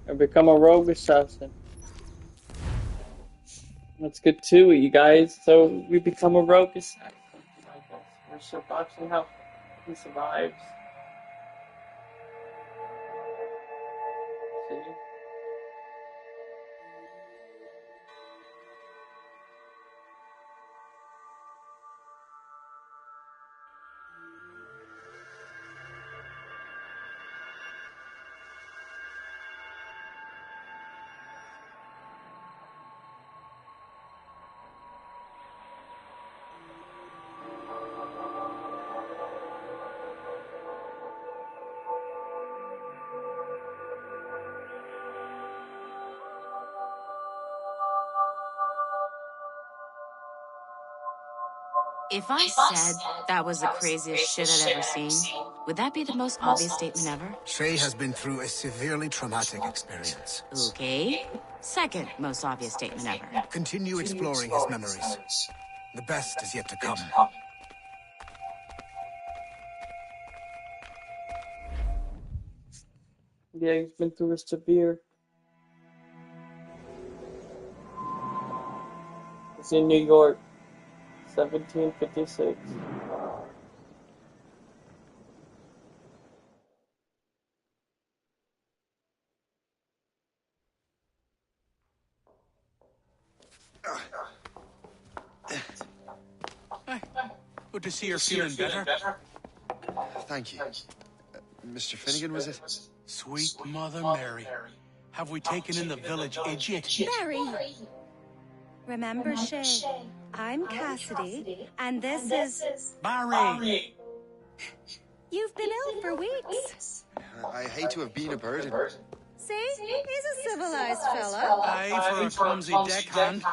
I become a rogue assassin. Let's get to it, you guys. So we become a rogue assassin. We're so watching how he survives. See? If I said that was the craziest shit I'd ever seen, would that be the most obvious statement ever? Shay has been through a severely traumatic experience. Okay. Second most obvious statement ever. Continue exploring his memories. The best is yet to come. Yeah, he's been through a severe. It's in New York, 1756. Good to see you're feeling better. Thank you. Mr. Finnegan, was it? Sweet Mother Mary. Have we taken in the village idiot? Barry! Remember Shay? I'm Cassidy, and this is... Barry! You've been ill for weeks. I hate to have been a burden. See? He's a civilized fella. Aye, for a clumsy deckhand.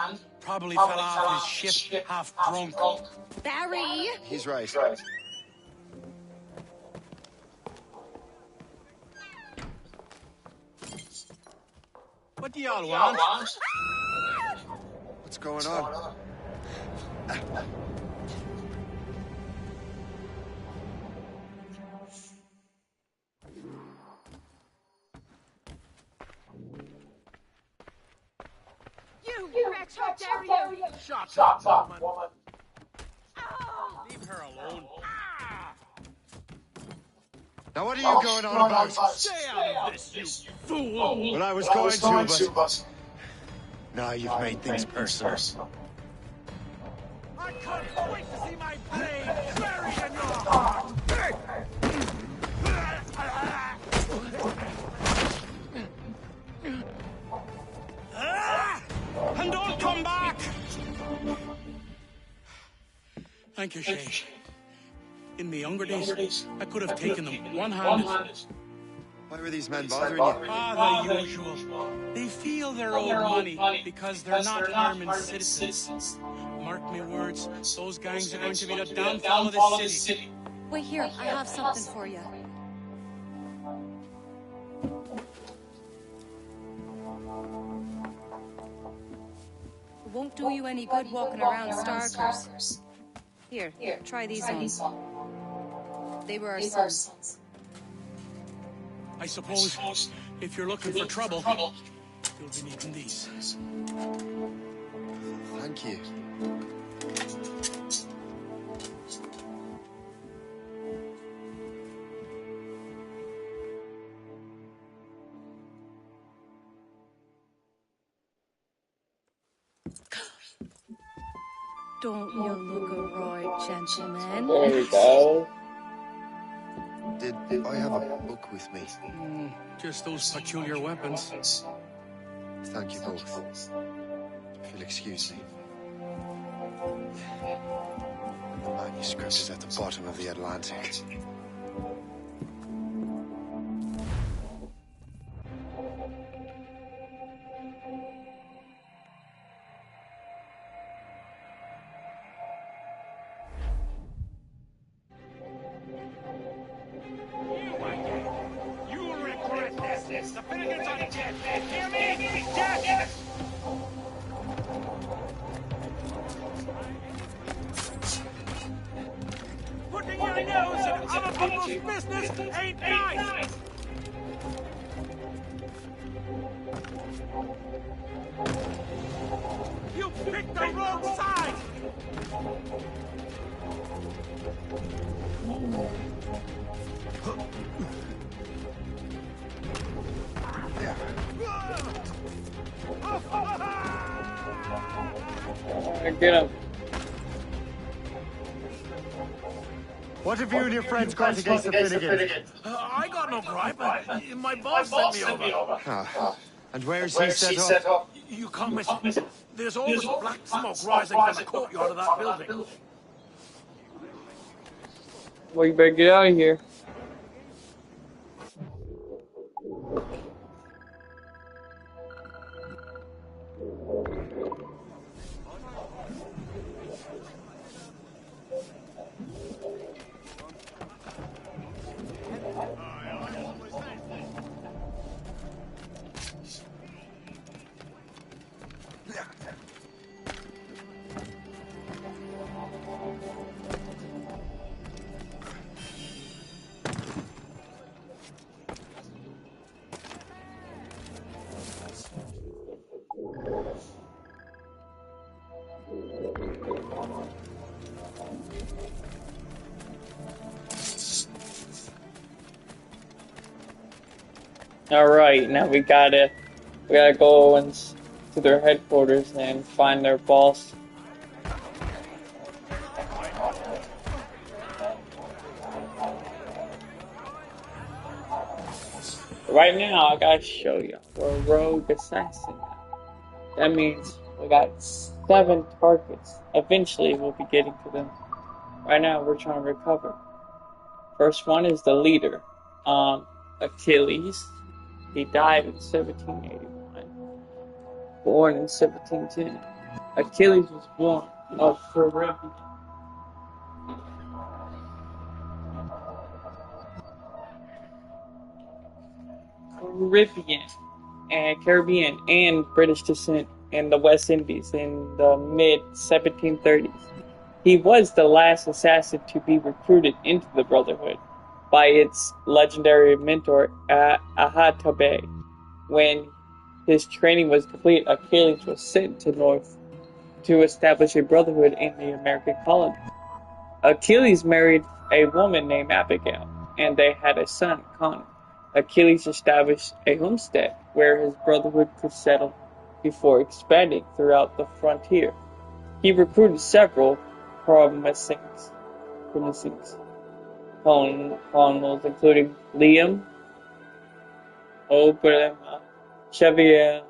Probably fell off his ship half drunk. Barry! He's right. What do y'all want? What's going on? You wretch, how dare you! Shut up, woman. Leave her alone. Now what are you going on about? Stay out of this, you fool! Well, I was going to, but... Now you've made things personal. I can't wait to see my blade buried in your heart! And don't come back! Thank you, Shay. In my younger days, I could have taken them one-handed. Why were these men bothering you? The usual. They feel they're owed money because they're not armed citizens. Mark me words, those gangs are going to be the downfall of this city. Wait here, I have something for you. It won't do you any good walking around Starkers. Here, try these on. They were our sons. I suppose if you're looking for trouble, you'll be needing these. Thank you. Don't you look a right gentleman? There we go. Did I have a book with me? Just those peculiar weapons. Thank you both. If you'll excuse me. The manuscript is at the bottom of the Atlantic. You'll regret this. The Finnegans are dead. Hear me? Dead! Putting your nose in other people's business ain't nice! You picked the wrong side! Get him. What have you and your friends got against the Finnegans? I got no gripe. My boss sent me over. Ah. And where's he set up? You can't miss it. There's always black smoke rising from the courtyard of that building. Well, you better get out of here. All right, now we gotta go to their headquarters and find their boss. Right now, I gotta show you, we're a rogue assassin. That means we got 7 targets. Eventually, we'll be getting to them. Right now, we're trying to recover. First one is the leader, Achilles. He died in 1781, born in 1710. Achilles was born of Caribbean. Caribbean and British descent in the West Indies in the mid-1730s. He was the last assassin to be recruited into the Brotherhood by its legendary mentor Ahatabe. When his training was complete, Achilles was sent to North to establish a brotherhood in the American colony. Achilles married a woman named Abigail, and they had a son, Connor. Achilles established a homestead where his brotherhood could settle before expanding throughout the frontier. He recruited several promising colonels, including Liam, Oberema, Xavier,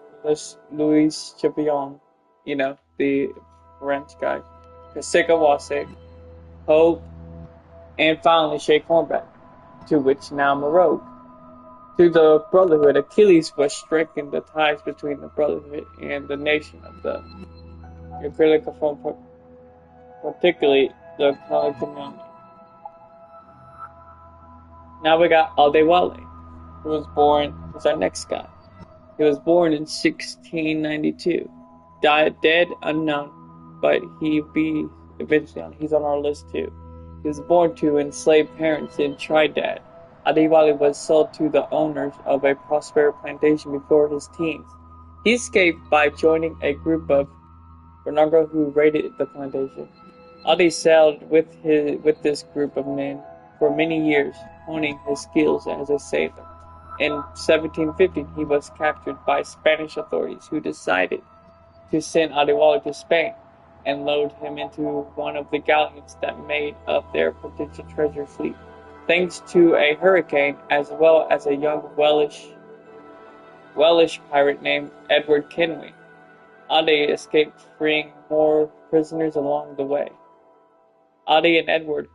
Louis Chapion, the French guy, Kasika Hope, and finally Sheikh Hornback, to which now I'm a rogue. Through the Brotherhood, Achilles was strengthening the ties between the Brotherhood and the nation of the Acrylicophone, particularly the Calicomani. Now we got Adewale, who's our next guy. He was born in 1692. Died dead unknown, but he's on our list too. He was born to enslaved parents in Trinidad. Adewale was sold to the owners of a prosperous plantation before his teens. He escaped by joining a group of Renagro who raided the plantation. Ade sailed with this group of men for many years, honing his skills as a sailor. In 1750, he was captured by Spanish authorities who decided to send Adewale to Spain and load him into one of the galleons that made up their potential treasure fleet. Thanks to a hurricane, as well as a young Welsh pirate named Edward Kenway, Ade escaped, freeing more prisoners along the way. Ade and Edward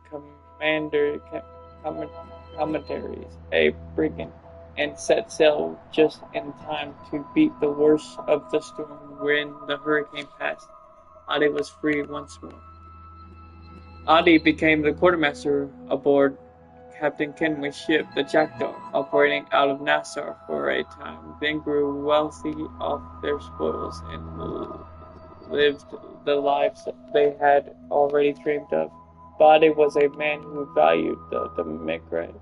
commentaries a brigand and set sail just in time to beat the worst of the storm. When the hurricane passed, Ade was free once more. Ade became the quartermaster aboard Captain Kenway's ship, the Jackdaw, operating out of Nassau for a time, then grew wealthy off their spoils and lived the lives they had already dreamed of. Ade was a man who valued the democratic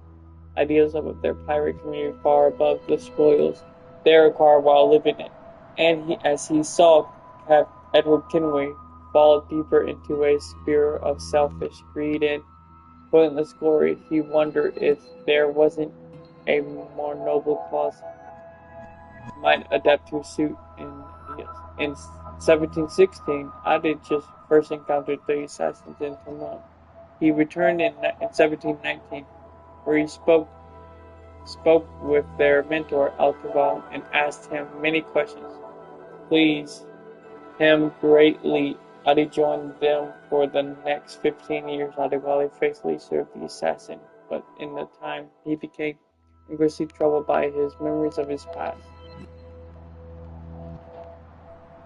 ideals of their pirate community far above the spoils their car while living it, and as he saw Edward Kenway fall deeper into a spiral of selfish greed and pointless glory, he wondered if there wasn't a more noble cause might adapt to suit in 1716. Adi just first encountered the assassins in Toulon. He returned in 1719, where he spoke with their mentor Alcaval and asked him many questions. Pleased him greatly, Adi joined them for the next 15 years. Adewale faithfully served the assassin, but in the time he became increasingly troubled by his memories of his past.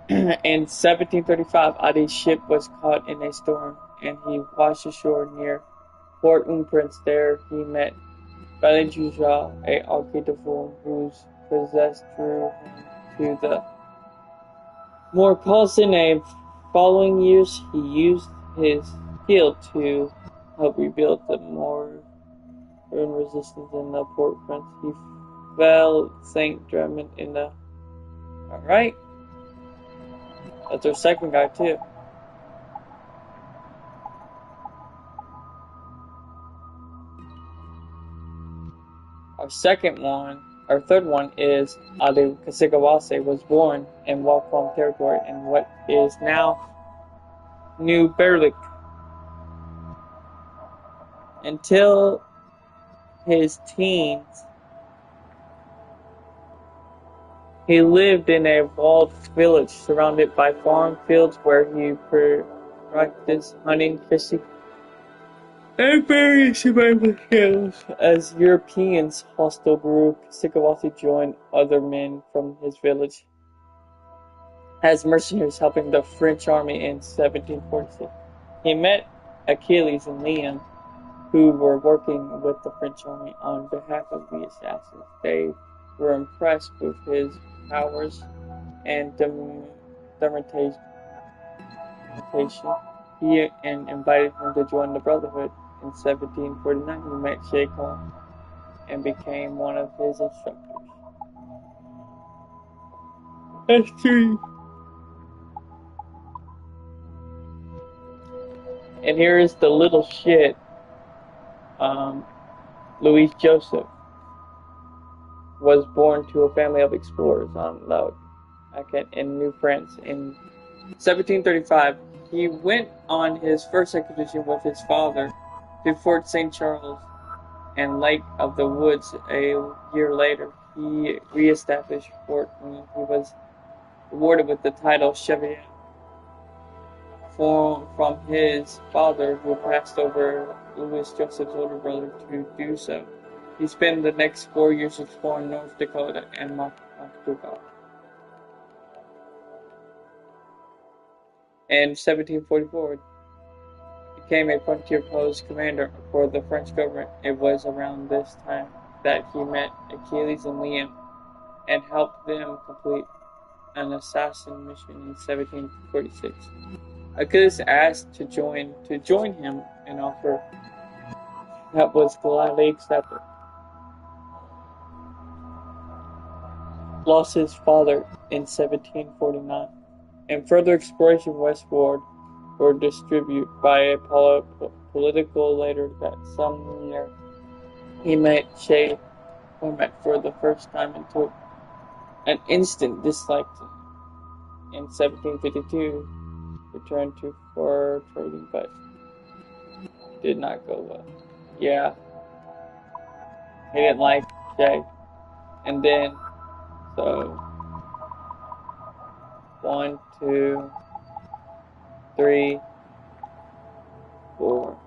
In 1735, Adi's ship was caught in a storm, and he washed ashore near Port-au-Prince. There he met Balijuja, a Alcaide whose possessed drew him to the more costly name. Following years, he used his skill to help rebuild the more resistance in the Port-au-Prince. He fell Saint Germain in the... Alright. That's our second guy, too. Our third one is Ade Kasigawase was born in Wakwan territory in what is now New Berlik. Until his teens, he lived in a walled village surrounded by farm fields where he practiced hunting, fishing, and various survival skills. As Europeans hostile grew, Kasigawase joined other men from his village as mercenaries helping the French army in 1746. He met Achilles and Liam, who were working with the French army on behalf of the assassins. They were impressed with his powers and determination. He invited him to join the Brotherhood. In 1749, he met Sheikh Khan and became one of his instructors. S3. And here is the little shit. Louis Joseph was born to a family of explorers on Laude in New France. In 1735, he went on his first expedition with his father to Fort St. Charles and Lake of the Woods. A year later, he re-established Fort Wayne. He was awarded with the title Chevalier from his father, who passed over Louis Joseph's older brother to do so. He spent the next 4 years exploring North Dakota and Moktuka. In 1744, he became a frontier post commander for the French government. It was around this time that he met Achilles and Liam and helped them complete an assassin mission in 1746. Achilles asked to join him, an offer that was gladly accepted. Lost his father in 1749, and further exploration westward were distributed by a political leader that some year he met Che Cormac for the first time and took an instant dislike to him. In 1752, returned to fur trading, but did not go well. Yeah, he didn't like Jay. And then, so 1, 2, 3, 4.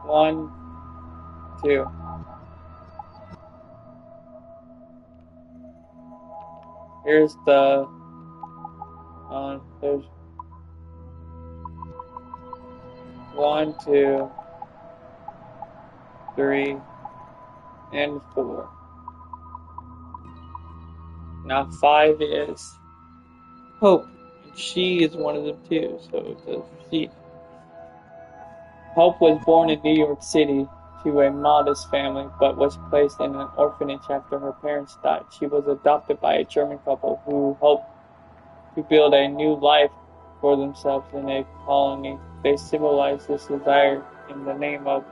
1, 2. Here's the there's 1, 2, 3, and 4. Now 5 is Hope, and she is one of them too. So she. Hope was born in New York City to a modest family, but was placed in an orphanage after her parents died. She was adopted by a German couple who hoped to build a new life for themselves in a colony. They symbolized this desire in the name of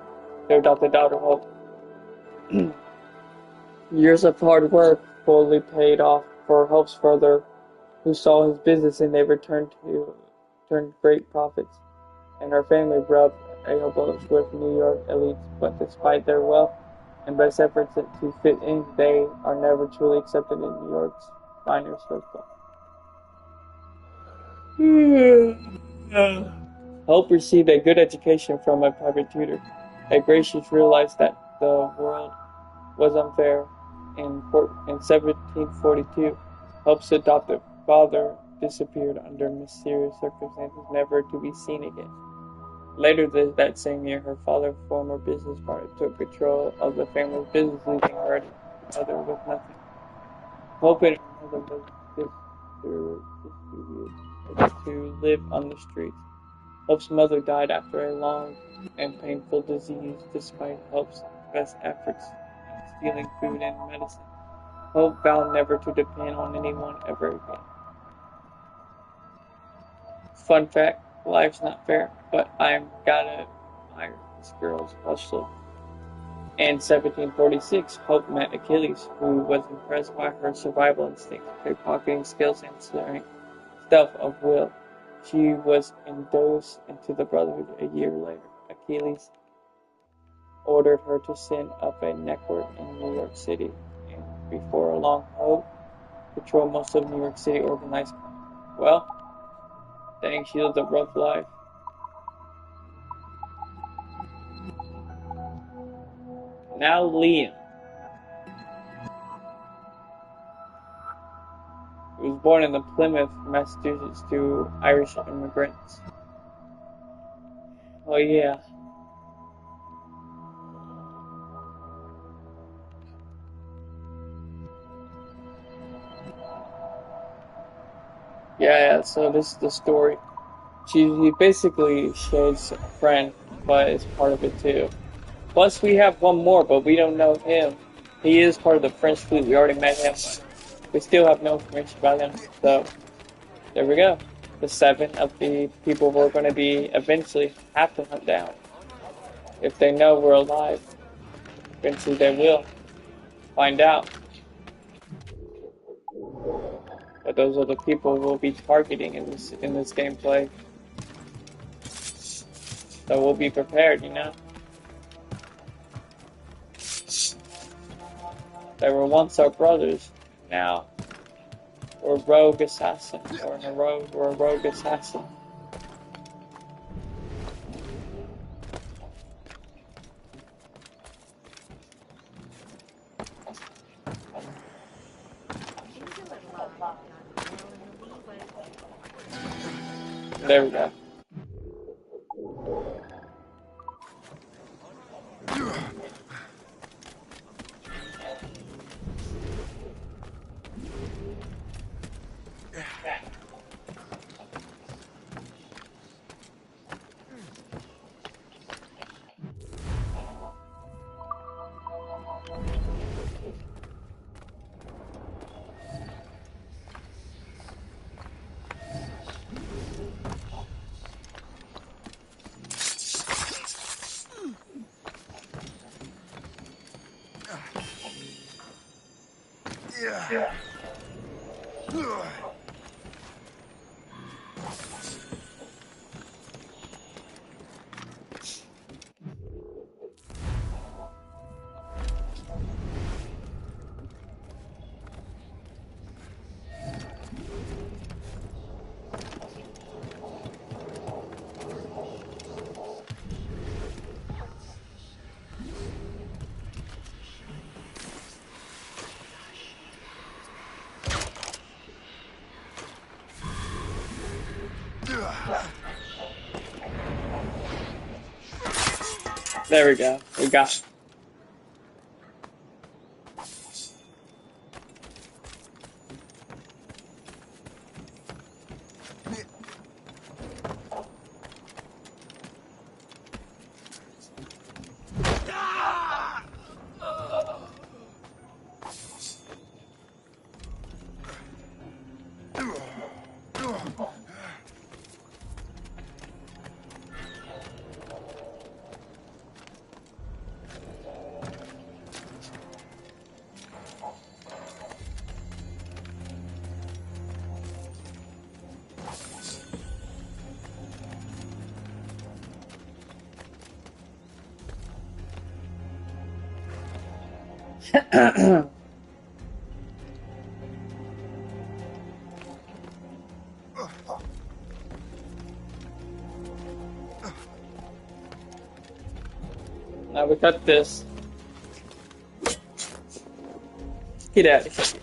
their adopted daughter, Hope. Years of hard work fully paid off for Hope's father, who saw his business and they turned great profits, and her family rubbed elbows with New York elites, but despite their wealth and best efforts to fit in, they are never truly accepted in New York's finer circle. Hope received a good education from a private tutor. At Gracious realized that the world was unfair. In 1742, Hope's adopted father disappeared under mysterious circumstances, never to be seen again. Later that same year, her father, former business partner, took control of the family's business, leaving her mother with nothing. Hope and her mother was distributed to live on the streets. Hope's mother died after a long and painful disease, despite Hope's best efforts in stealing food and medicine. Hope vowed never to depend on anyone ever again. Fun fact, life's not fair, but I gotta admire this girl's hustle. In 1746, Hope met Achilles, who was impressed by her survival instincts, pickpocketing skills, and stealth of will. She was endorsed into the Brotherhood a year later. Achilles ordered her to send up a network in New York City, and before long, Hope patrolled most of New York City organized crime. Well, dang, she lived a rough life. Now Liam. He was born in Plymouth, Massachusetts, to Irish immigrants. Oh yeah. Yeah, so this is the story. He basically shades a friend, but it's part of it too. Plus, we have one more, but we don't know him. He is part of the French fleet. We already met him, but we still have no information about him. So, there we go. The 7 of the people we're going to be eventually have to hunt down. If they know we're alive, eventually they will find out. But those are the people we'll be targeting in this gameplay. So we'll be prepared, you know? They were once our brothers. Now, we're a rogue assassin. We're a rogue assassin. There we go. Yeah. There we go. We got it. Now we got this. Get out of here.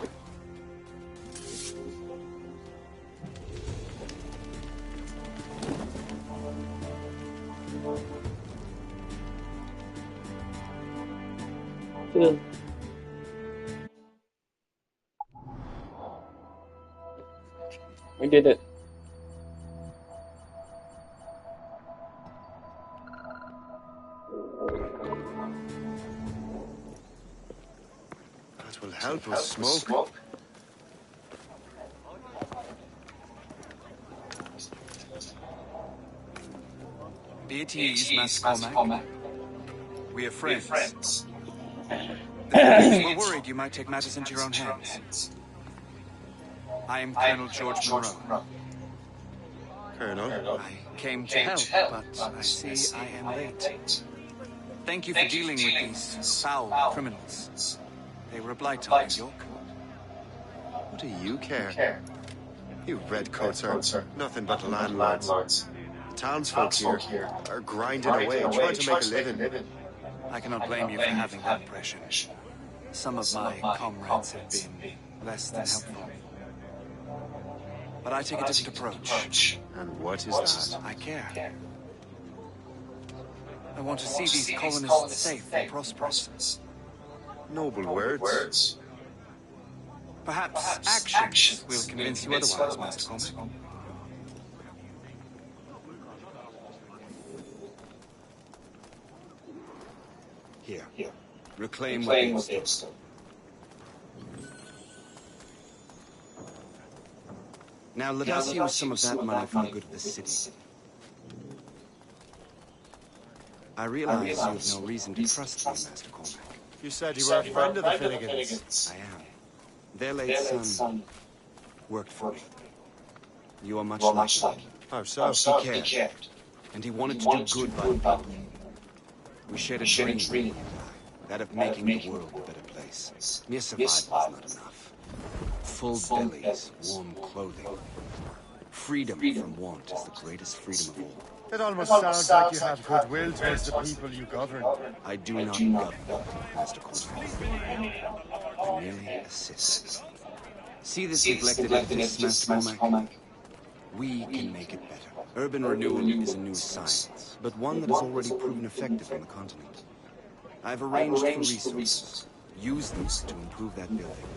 Good. We did it. That will help with smoke. Be at ease, Master Cormac. We are friends. The police were worried you might take matters into your own hands. I am Colonel George Monroe. Colonel? I came to help, but I see I am late. Thank you for dealing with these foul criminals. They were a blight on New York. What do you care? You redcoats are nothing but landlords. Townsfolk here are grinding away, trying to make a living. I cannot blame you for having that impression. Some of my comrades have been less than helpful. But I take a different approach. And what is that? I care. I want to see these colonists safe and prosperous. Noble words. Perhaps actions will convince you otherwise, Master Cormac. Here. Reclaim what you stole. Now let us use some of that money for the good of the city. I realize you have no reason to trust me, Master Cormac. You said you were a friend of the Finnegans. I am. Their late son worked for me. You are much like him. How so? He cared. And he wanted to do good by the people. We shared a dream, he and I, that of making the world a better place. Mere survival is not enough. Full bellies, warm clothing. Freedom from want is the greatest freedom of all. It almost sounds like you have goodwill towards the people you govern. I do not govern, Master Cormac. I merely assist. See this neglected edifice, Master Cormac? We can make it better. Urban renewal is a new science, but one that has already proven effective on the continent. I've arranged for resources. Use them to improve that building.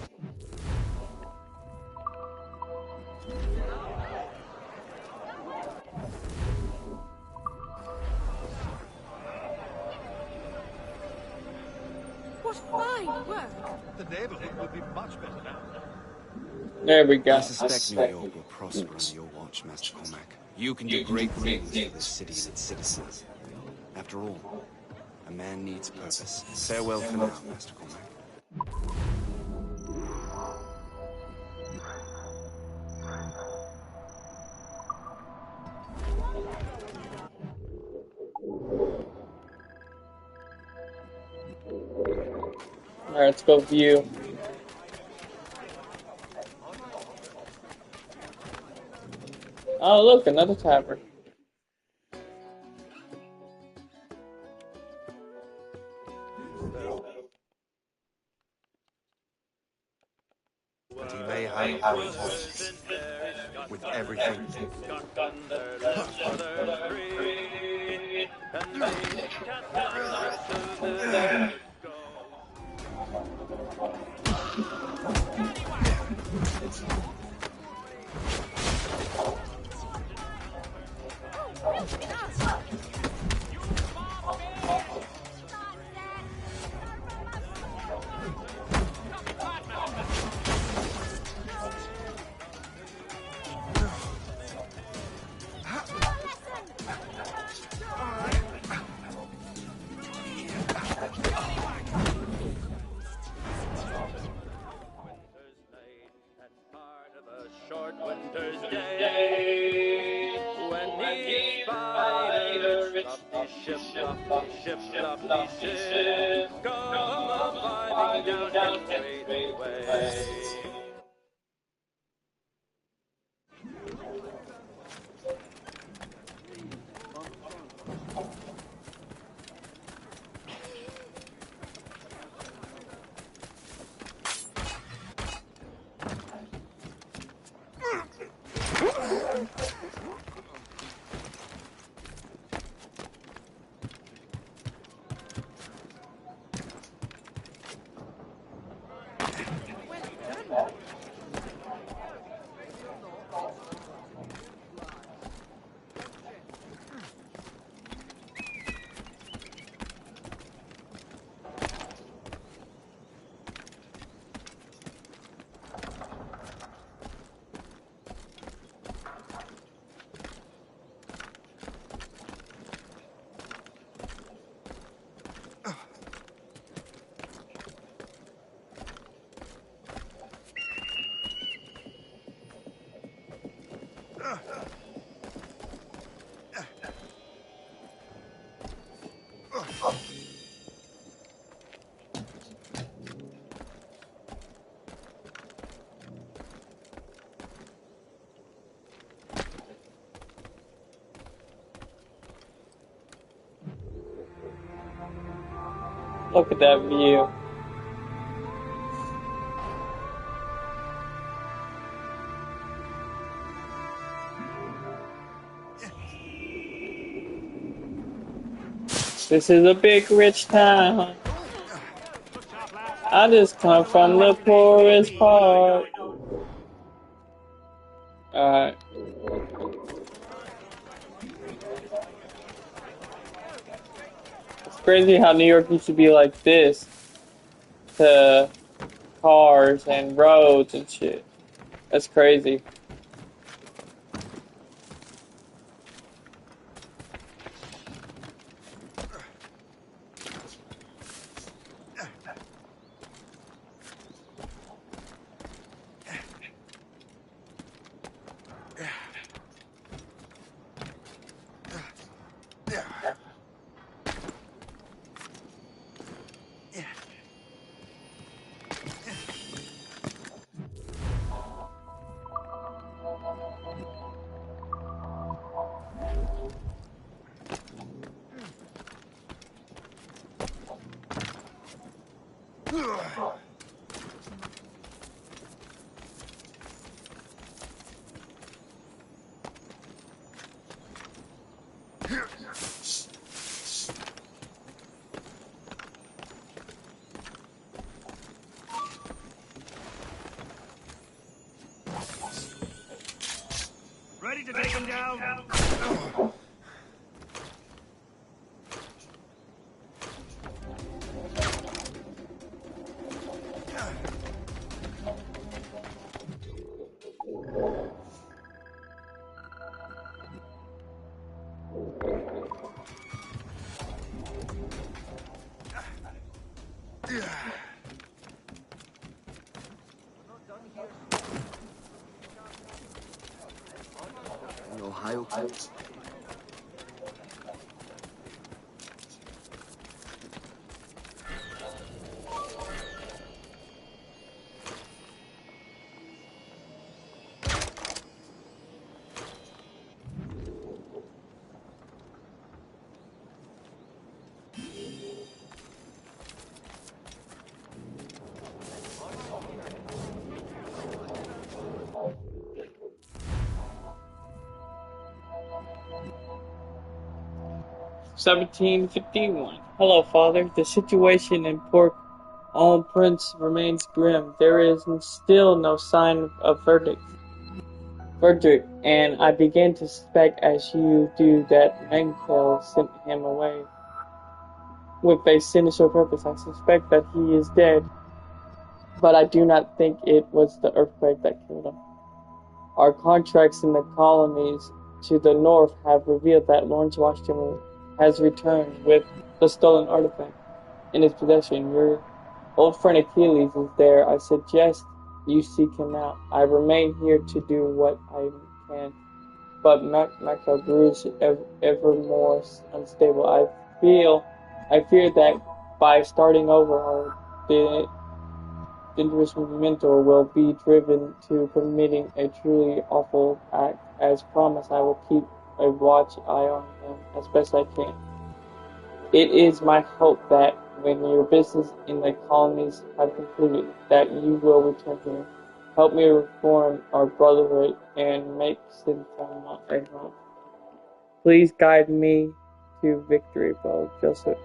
What fine work! The neighborhood will be much better now. There we go. I suspect New York will prosper under your watch, Master Cormac. You can do great things for this city and its citizens. After all, a man needs purpose. Farewell for now, Master Cormac. Alright, let's go view. Oh, look, another tavern. And he may have with everything. fluffy ship, come a-filing down straightway. Look at that view. This is a big rich town. I just come from the poorest part. Alright. It's crazy how New York used to be like this to cars and roads and shit. That's crazy. Ready to take him down? Ohio. (1751) Hello, Father. The situation in Port-au-Prince remains grim. There is still no sign of verdict, and I begin to suspect, as you do, that Mankell sent him away with a sinister purpose. I suspect that he is dead, but I do not think it was the earthquake that killed him. Our contacts in the colonies to the north have revealed that Lawrence Washington has returned with the stolen artifact in his possession. Your old friend Achilles is there. I suggest you seek him out. I remain here to do what I can, but Mackle grows ever more unstable. I've I fear that by starting over, the dangerous mentor will be driven to committing a truly awful act. As promised, I will keep a watch eye on him as best I can. It is my hope that when your business in the colonies have concluded, that you will return here, help me reform our brotherhood, and make Sintama a home. Please guide me to victory, Bo. Joseph.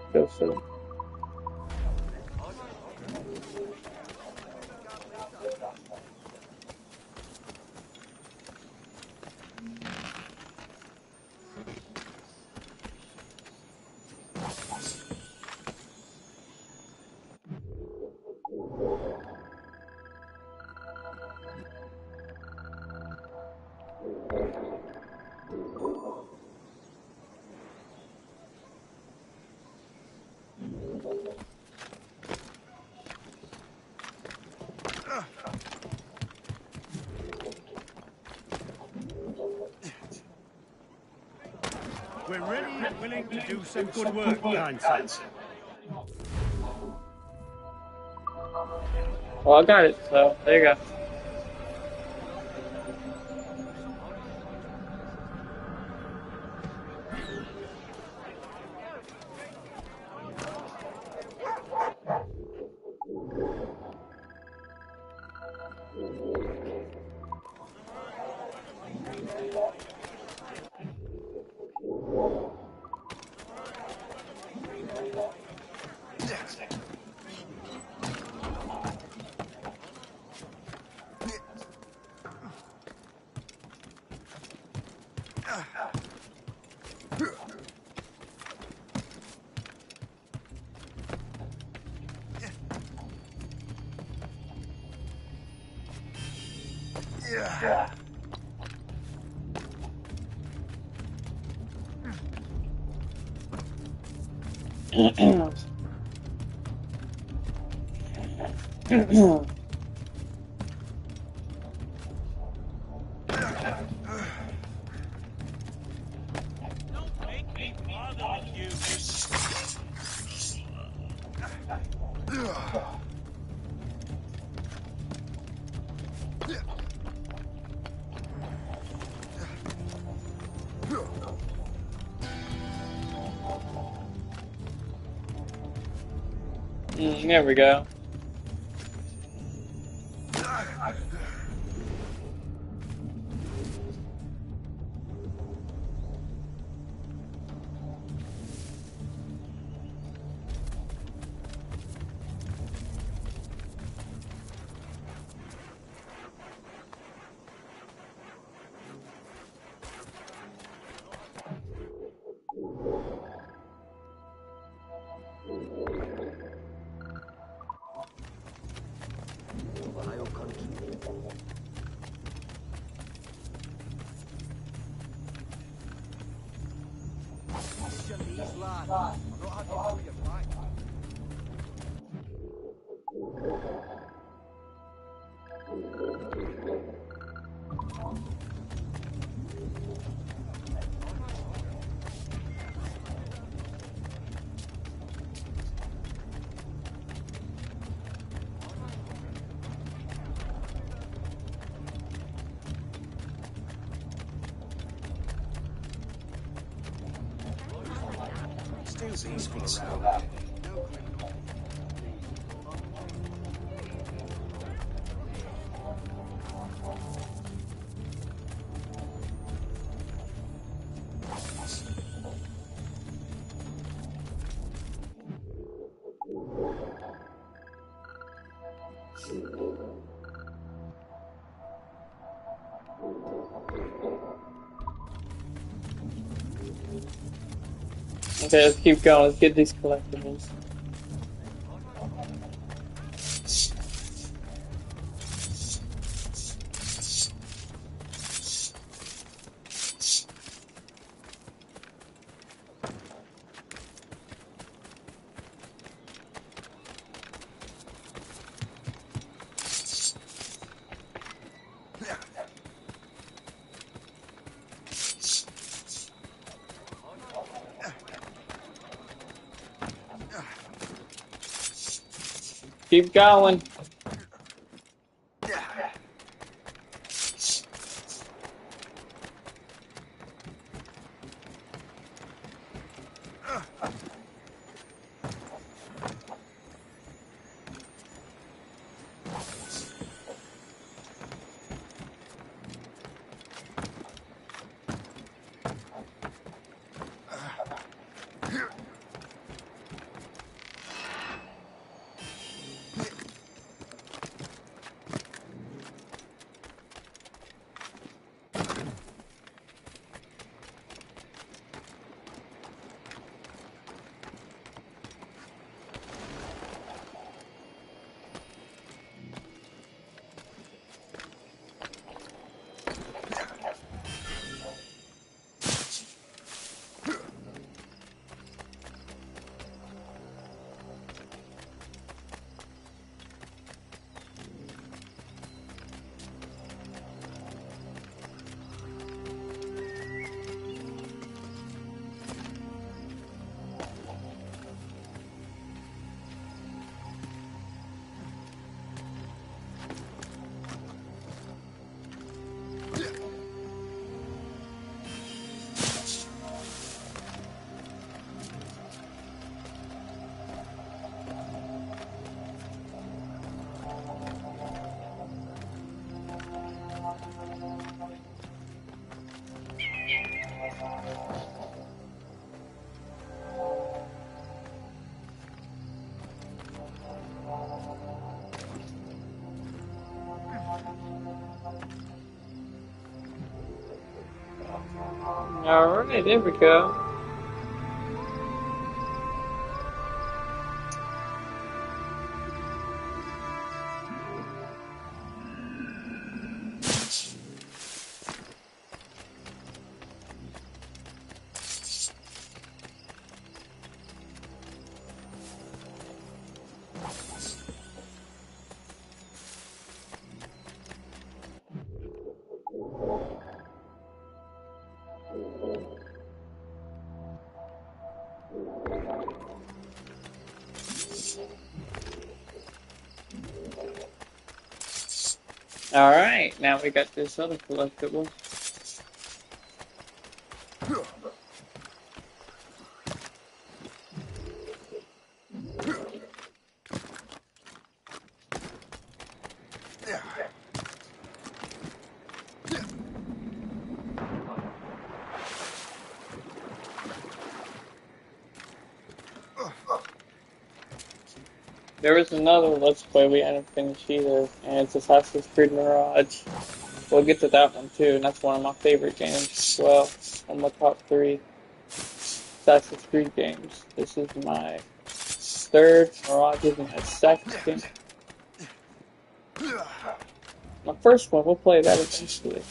We're ready and willing to do some good work, grandson. Well, I got it, so there you go. Yeah. Don't make me bother with you. There we go. Ohio country. These lads, I don't have to do your back. Still peaceful around. Okay, let's keep going. Let's get these collectibles. keep going. Alright, there we go. Alright, now we got this other collectible. There was another Let's Play we hadn't finished either, and it's Assassin's Creed Mirage. We'll get to that one too, and that's one of my favorite games as well. One of my top 3 Assassin's Creed games. This is my third, Mirage is my second game. My first one, we'll play that eventually.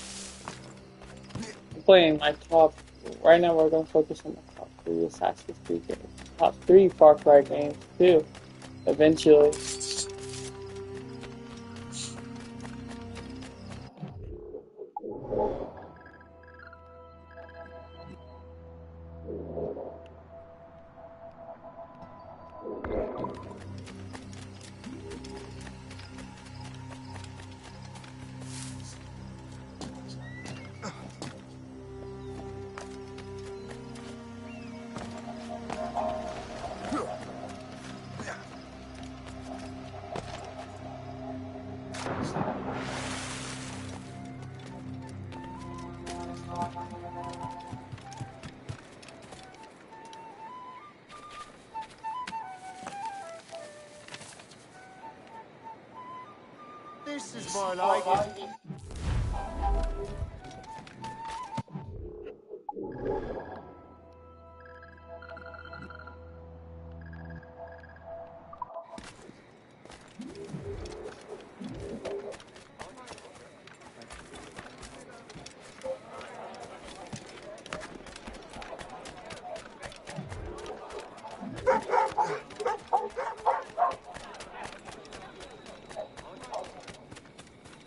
I'm playing my top, right now we're going to focus on my top 3 Assassin's Creed games. Top 3 Far Cry games too, eventually. This is more like it.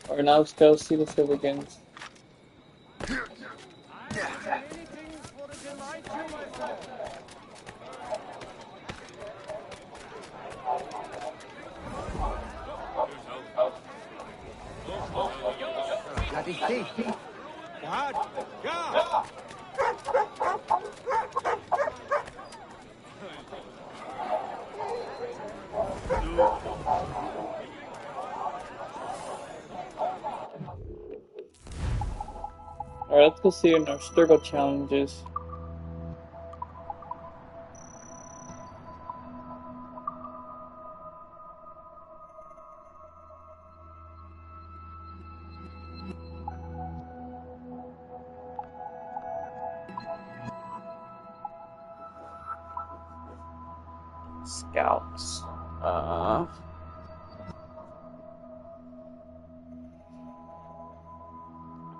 Or now let's go see the civilians. bloody thief. Dad? Yeah! Alright, let's go see our struggle challenges. Scouts.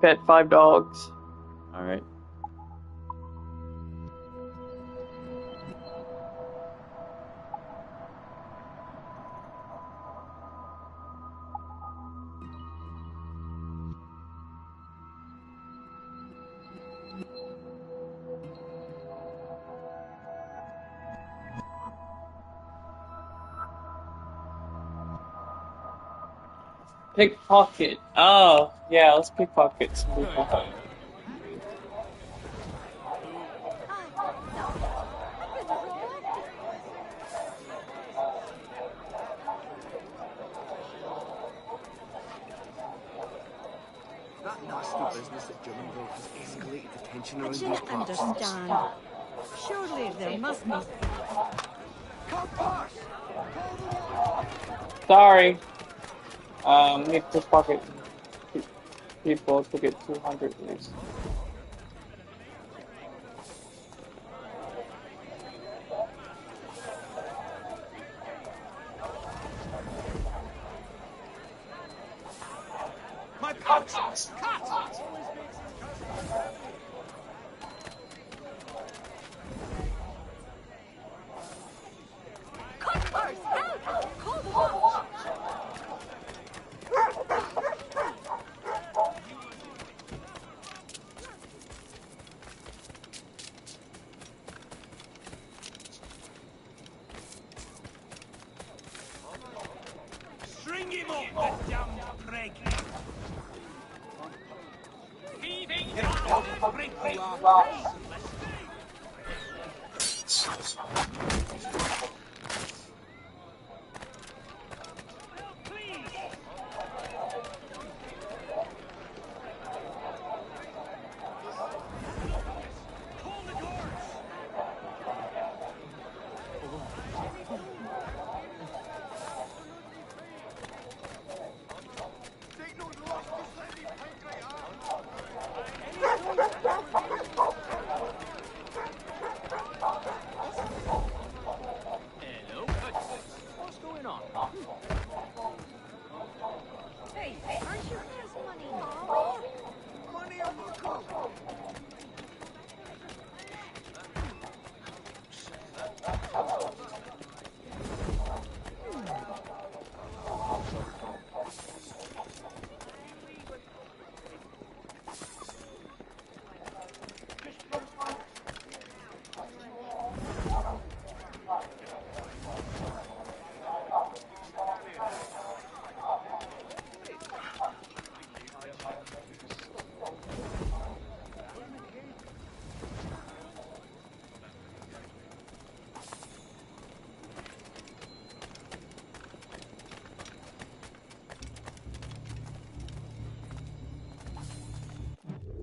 Pet 5 dogs. Alright. Pickpocket. Oh, yeah, let's pickpocket some people. That nasty business at Jumonville has escalated the tension I around these don't parts. understand. Surely there must be. Compass! Sorry. Need pickpocket people to get 200 at least. My pouch! Cut! Cuthbert, help! Call the watch! String him up, the damned prig! Hey, aren't you guys money? Money or buckle?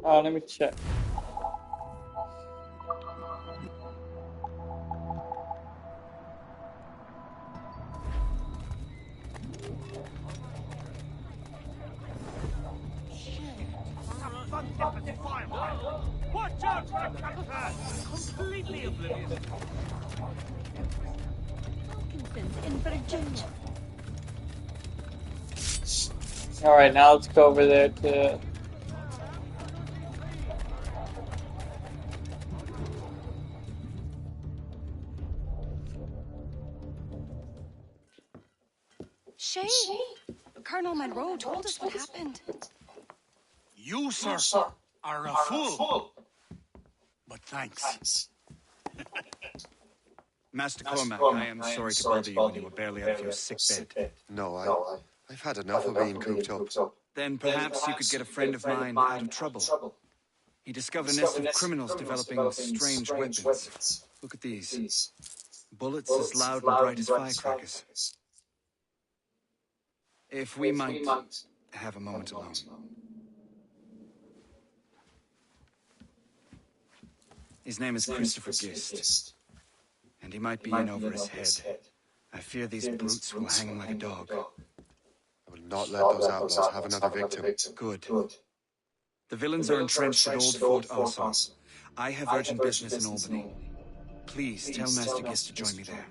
Let me check. Watch out for the cat! Completely oblivious. Wilkinson's in Virginia. Alright, now let's go over there to... Shane! Colonel Monroe told us what happened. You, sir, are a fool. But thanks. Master Cormac, I am sorry to bother you when you were barely out of your sick bed. No, I've had enough of being cooped up. Then perhaps you could get a friend of mine out of trouble. He discovered a nest of criminals developing strange weapons. Look at these. Bullets as loud and bright as firecrackers. If we might have a moment alone. His name is Christopher Gist, and he might be in over his head. I fear these brutes will hang him like a dog. I will not let those outlaws have another victim. Good. The villains are entrenched at Old Fort Osson. I have urgent business in Albany. Please tell Master Gist to join me there.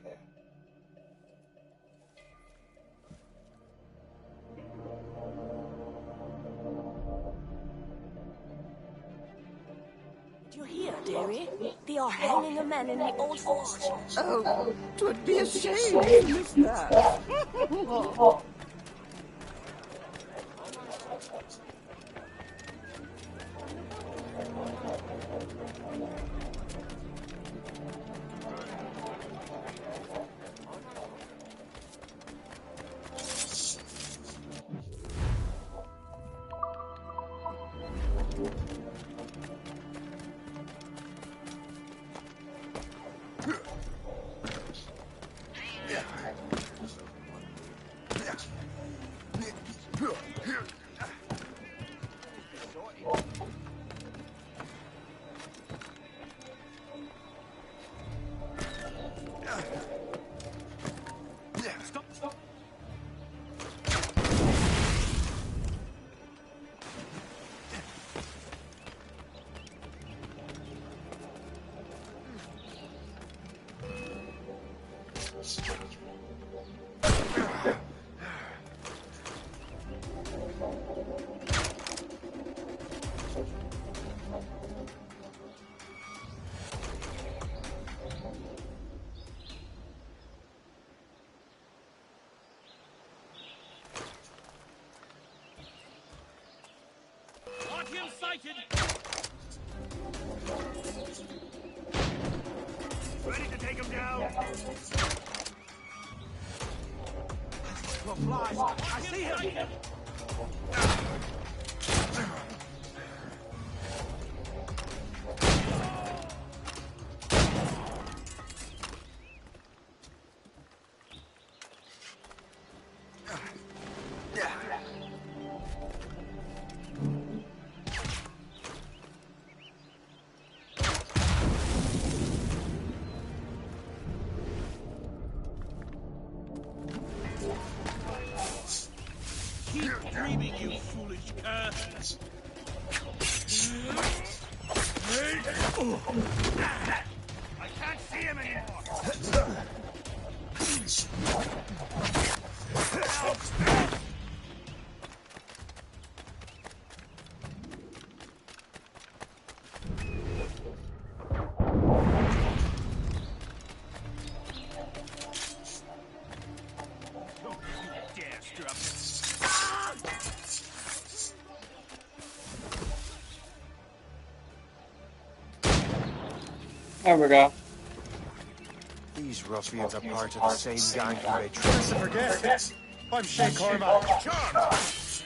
Do you hear, dearie? They are hanging a man in the Old Fort. Oh, 'twould be a shame to miss that. Sighted. Ready to take him down. Flies. I see him. Keep dreaming, you foolish curs. I can't see him anymore. There we go. These ruffians are part of the same gang who made Christopher Gist. I'm Shay Cormac. Charles!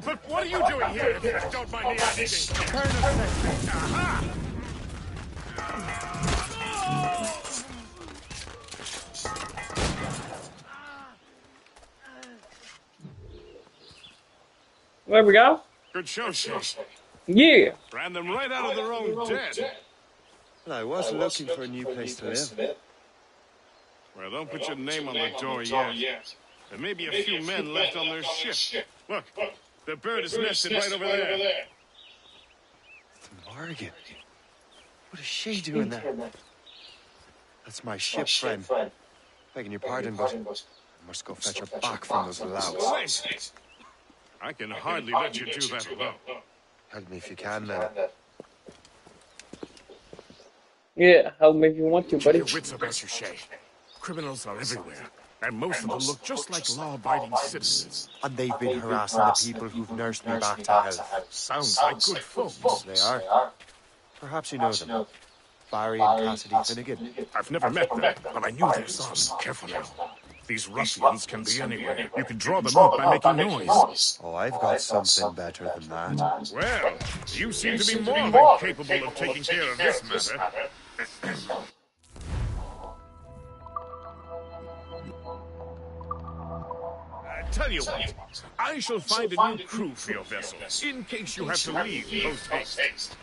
But what are you doing here, if you don't mind me asking? Colonel Sexton. Aha! There we go. Good show, Shay. Yeah. Ran them right out of their own den. Well, I was looking for a new place to live. Well, don't put your name on the door yet. There may be a few men left on their ship. Look, the bird is nested right over there. Morgan. What is she doing there? That's my ship, friend. Begging your pardon, but I must go fetch her back from those louts. Wait. I can hardly let you do that alone. Help me if you can, then. Yeah, help me if you want to, buddy. Keep your wits about you, Shay. Criminals are everywhere, and most of them look just like law-abiding citizens. And they've been harassing the people who've nursed me back to health. Sounds like good folks. They are. Perhaps you know them. Barry and Cassidy Finnegan. I've never met them, but I knew their son. Careful now. These ruffians can be anywhere. You can draw them out by making noise. Oh, I've got something better than that. Well, you seem to be more than capable of taking care of this matter. Tell you what, I shall find a new crew for your vessel, in case you have to leave post-haste.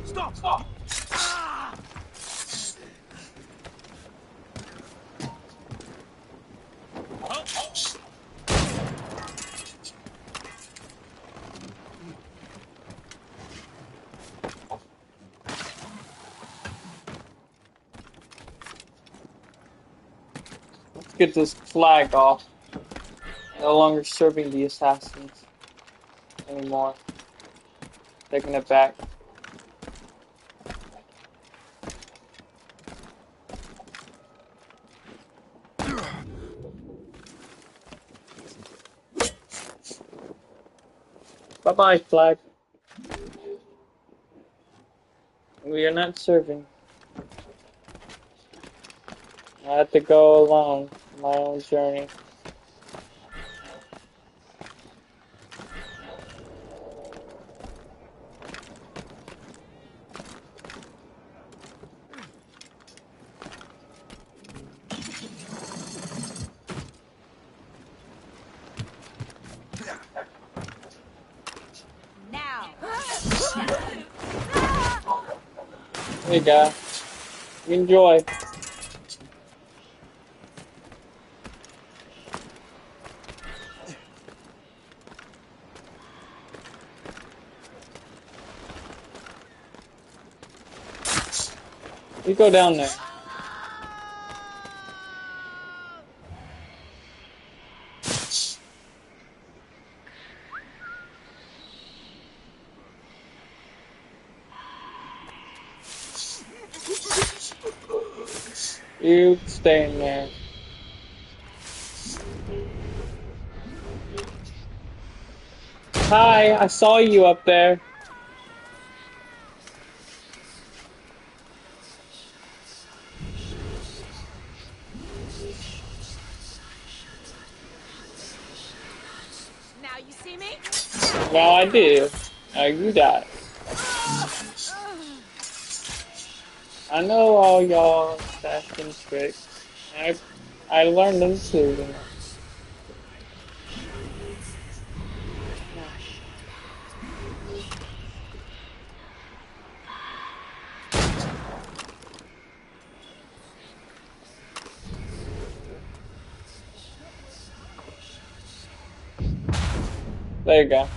Stop! Let's get this flag off. No longer serving the assassins anymore. Taking it back. Bye-bye, flag. We are not serving. I had to go alone, my own journey. There you go. Enjoy. You go down there. You stay in there. Hi, I saw you up there. Now you see me? Now I do. Now you die. I know all y'all assassin tricks. I learned them too. You know. There you go.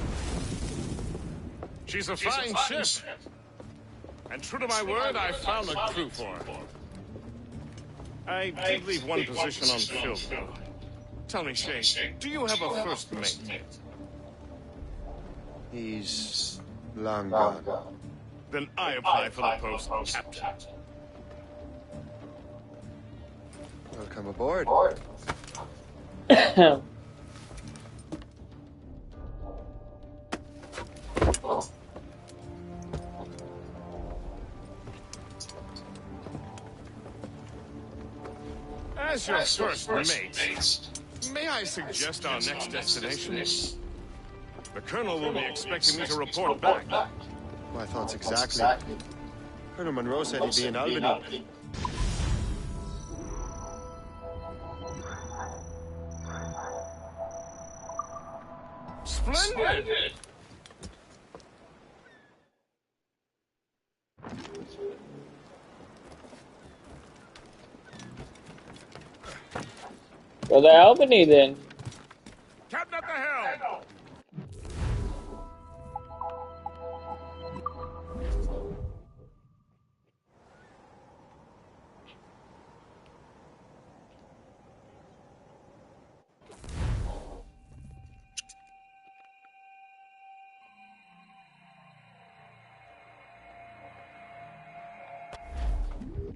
She's a fine ship. And true to my word, I found a crew for her. I did leave one position unfilled, though. Tell me, Shay, do you have a first mate? He's long gone. Then I apply for the post of captain. Welcome aboard. As your first mate, may I suggest our next destination? The Colonel will be expecting me to report back. My thoughts exactly. Colonel Monroe said he'd be in Albany. Splendid! Go to Albany then. Captain at the helm!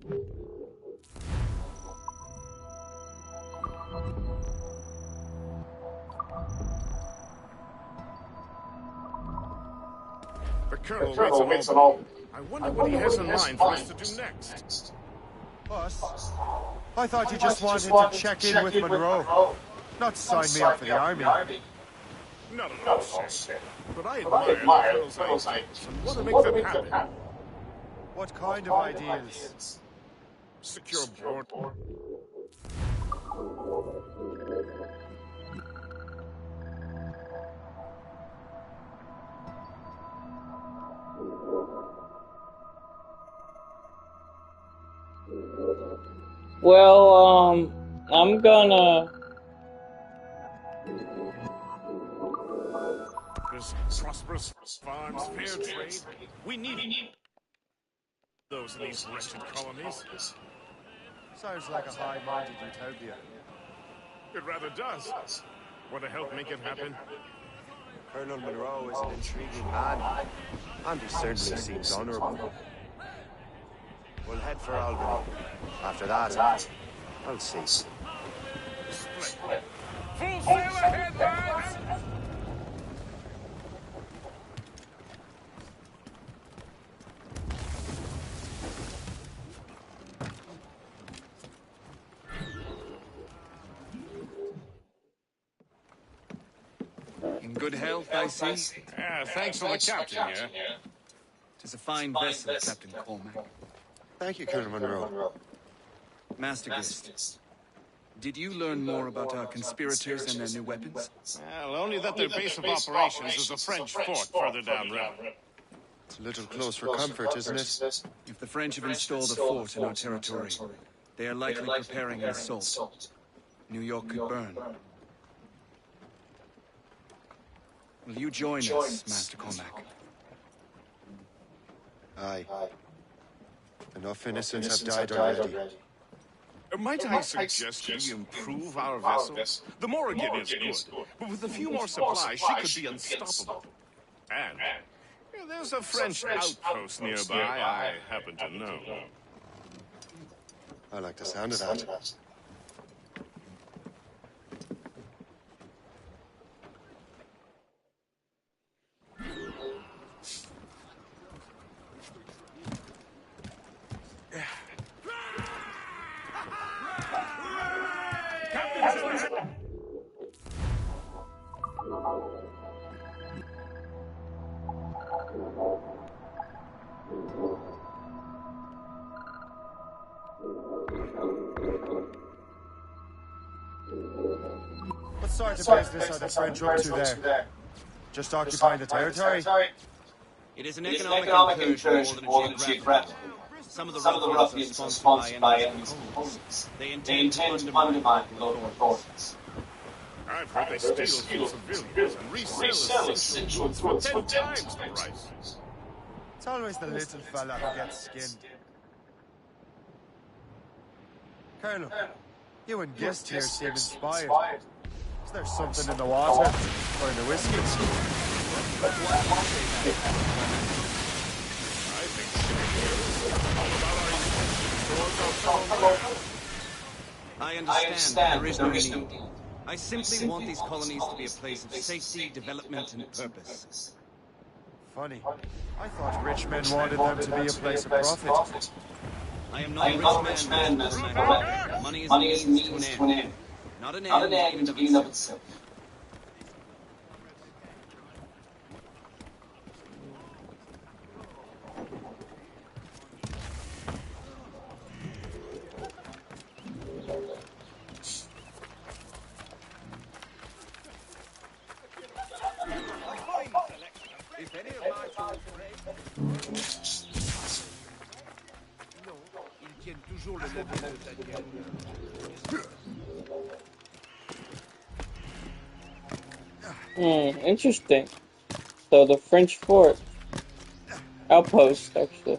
The Colonel waits on all. I wonder what he has in mind for us to do next. Us? I thought you just wanted to check in with Monroe. Not sign me up for the army. Not at all, sir. But I admire the Colonel's ideas and want to make them happen. What kind of ideas? Secure board. Well, I'm gonna. There's prosperous farms, fair trade. We need those in these wretched colonies. Sounds like a high-minded utopia. It rather does. Want to help make it happen? Colonel Monroe is an intriguing man, and he certainly seems honorable. We'll head for Albany. After that, I'll see. Splendid. Full sail ahead, lads! In good health, I see. Thanks for the captain here. Tis a fine vessel, Captain Cormac. Thank you, Colonel Monroe. Master Gist, did you learn more about our conspirators and their new weapons? Well, only that their base of operations is a French fort further downriver. It's a little close for comfort, isn't it? If the French have installed a fort in our territory, they are likely preparing an assault. New York could burn. Will you join us, Master Cormac? Aye. Enough innocents have died already. Might I suggest we improve our vessel? The Morrigan is good, but with a few more supplies, she could be unstoppable. And there's a French outpost nearby I happen to know. I like the sound of that. What sort of business are the French up to there? Just occupying the territory? It is an economic incursion more than a geographical. Some of the ruffians are sponsored by enemies of colonies. They intend to undermine local authorities. I've heard they steal from civilians and resell essential goods for 10 times the price. It's always the little fella who gets skinned. Colonel, you and Gist here seem inspired. Is there something in the water? Or in the whiskey? I understand there is no need. I simply want these colonies to be a place of safety, development, and purpose. Funny. I thought rich men wanted them to be a place of profit. I am not a rich man, Mr. Cormac. Money is a means to an end. Not an end in and of itself. Interesting. So the French fort outpost, actually.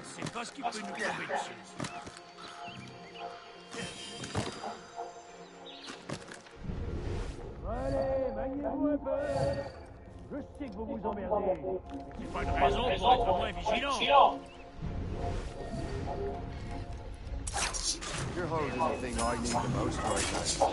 C'est pas ce qui peut nous tomber dessus. Allez, maniez-vous un peu. Je sais que vous vous emmerdez. C'est pas une raison pour être moins vigilant. You're holding the thing I need the most right now.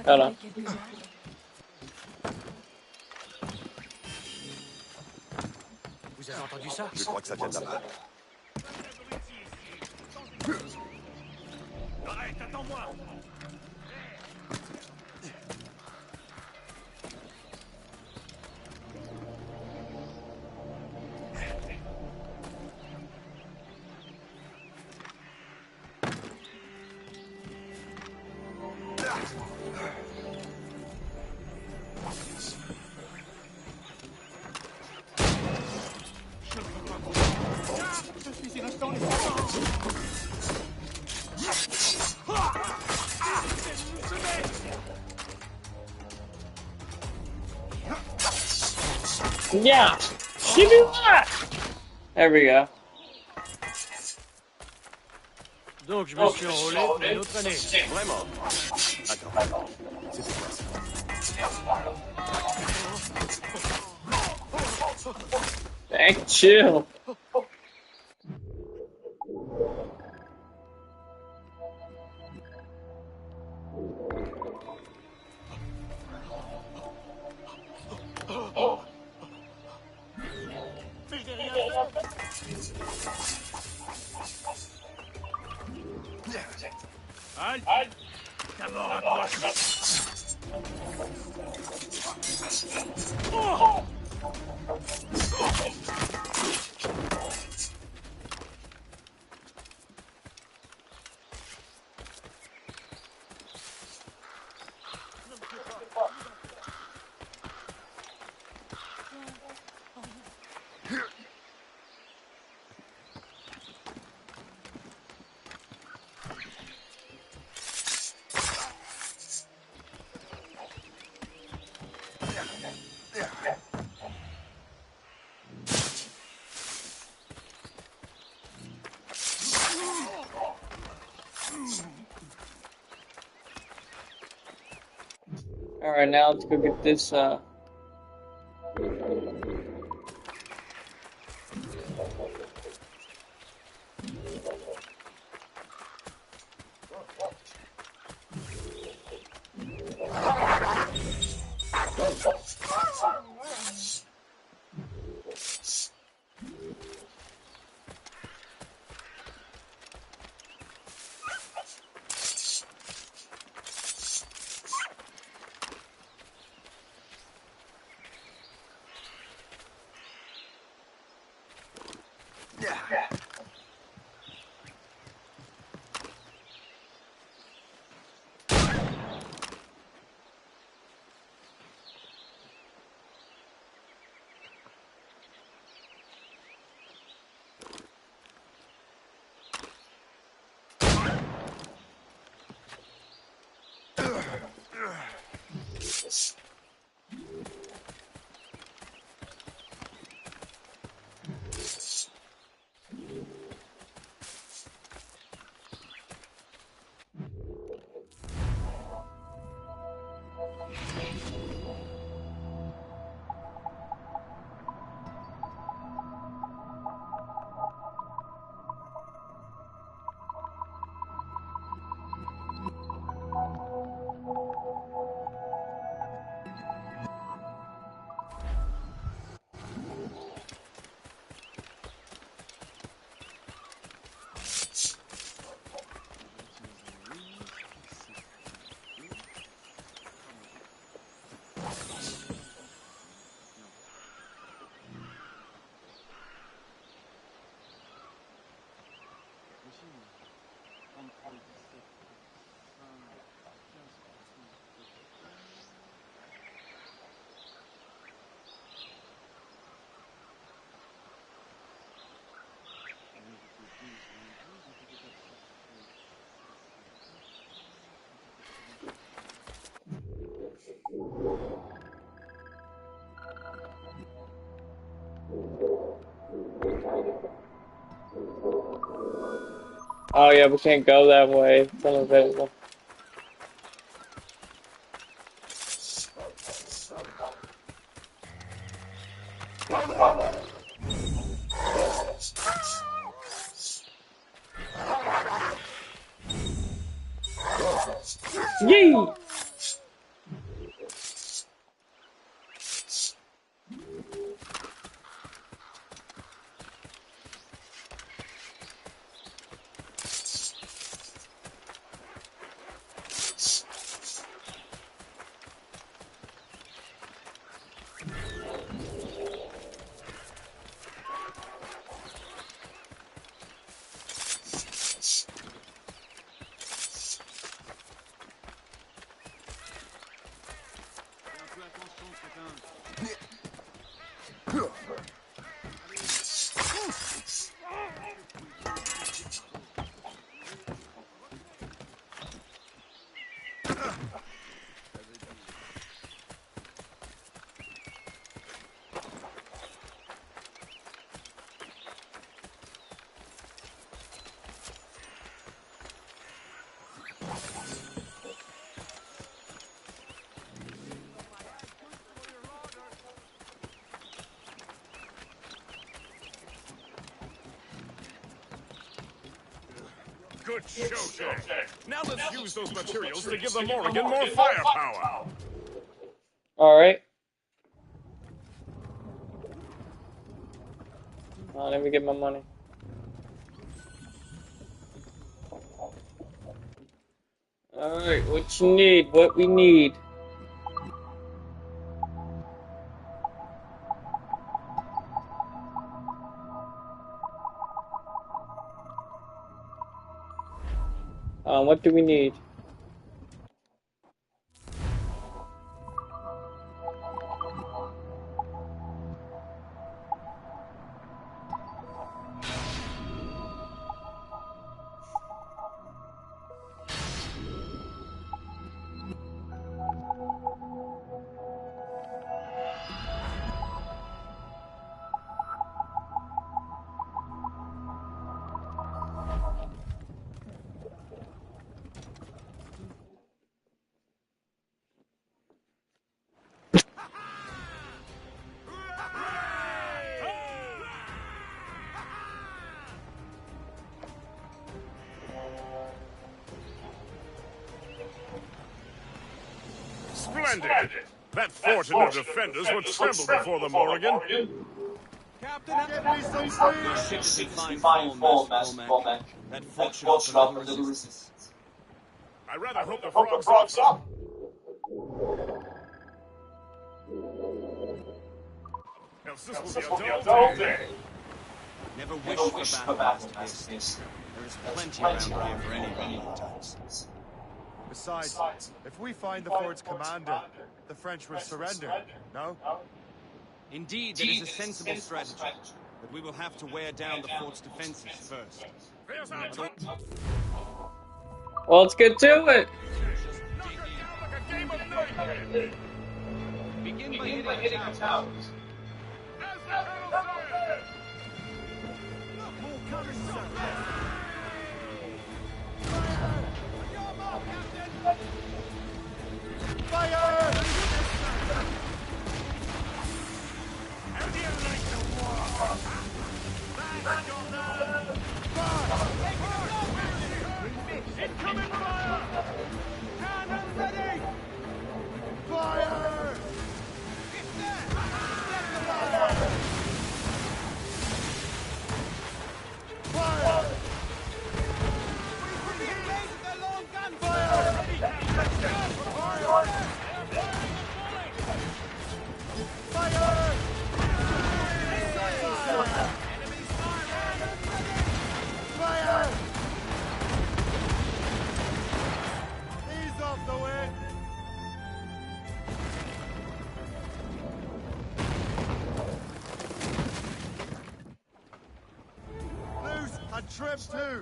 Voilà. Vous avez entendu ça? Je crois que ça vient de là-bas. Arrête, attends-moi. Yeah! Give me that! There we go. Donc je me suis enrôlé pour une autre année. Vraiment? Attends. C'était quoi ça? Hey, chill. Mais je n'ai rien fait. Halte! Ta mort approche. Alright, now let's go get this, Oh yeah, we can't go that way. It's unavailable. Yee! Good showtime. Now let's use those materials to give the Morrigan more firepower. Alright. Oh, let me get my money. Alright, what you need? What we need? What do we need? Splendid! That fort and their defenders would tremble before the Morrigan. Captain, give me some food! Your ship's in fine form, Master Cormac. That fort should offer little resistance. I rather hope the frog's up. Else this will be a dull day. Never wish for battle, Master Pierce. There is plenty around here for any running times. Besides, if we find the fort's commander, the French will surrender, no? Indeed, that is a sensible strategy. But we will have to wear down the fort's defenses first. Well, let's get to it. Begin by hitting the towers. Incoming fire! Cannon ready! Fire! It's there! Fire! We engage their long guns! Fire! Fire! Enemies fire! Fire! Ease off the way! Loose and trim too!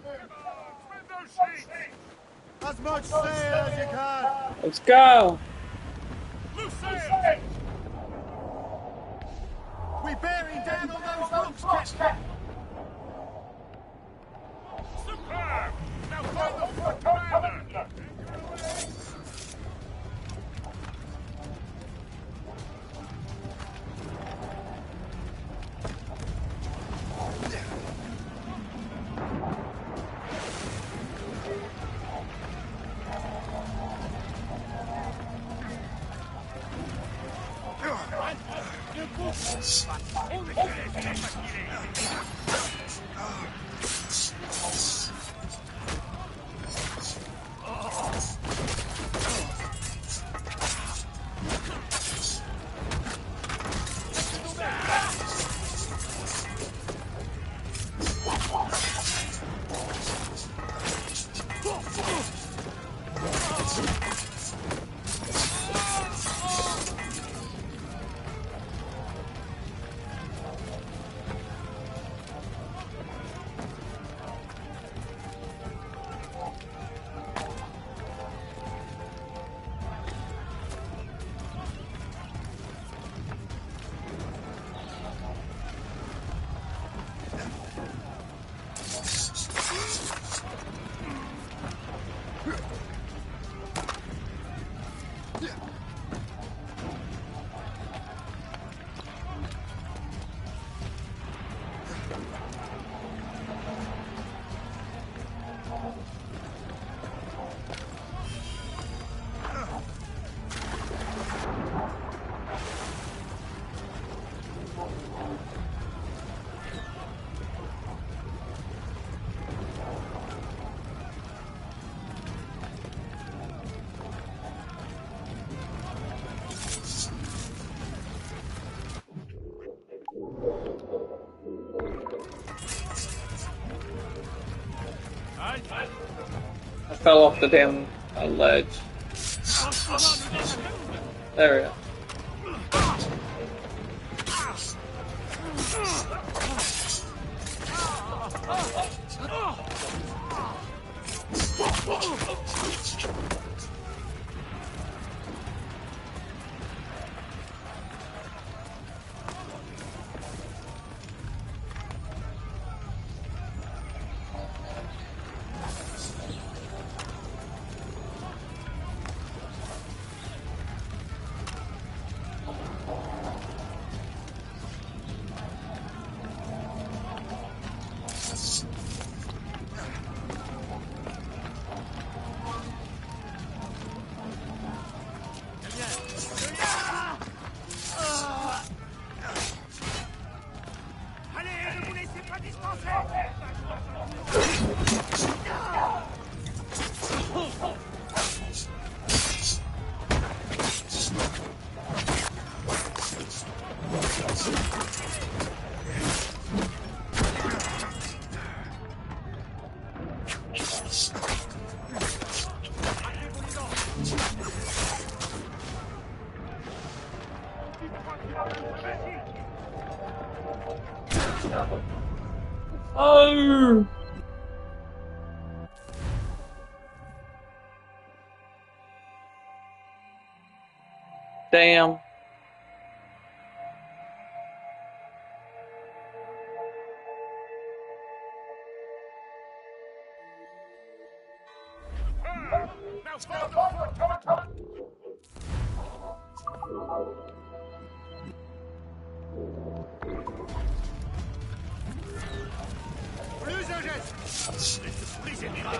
As much sail as you can! Let's go. Loose sails! We bearing down on those rocks, Captain! Ne confonds pas. On ne te laisse pas filer. I fell off the damn ledge. There we go. Allez, ne vous laissez pas distancer. Oh! Damn. Now follow the foot. Plus un geste. L'esprit général.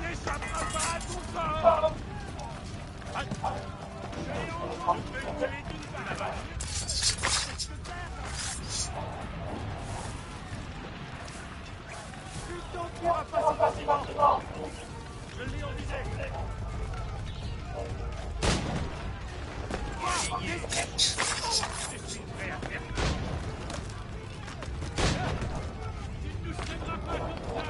N'échappera pas à ton sort. Je vais te tuer d'une balle. Tu t'en pourras pas si facilement. Je l'ai en visée. Je suis prêt à faire. Tu ne nous céderas pas comme ça.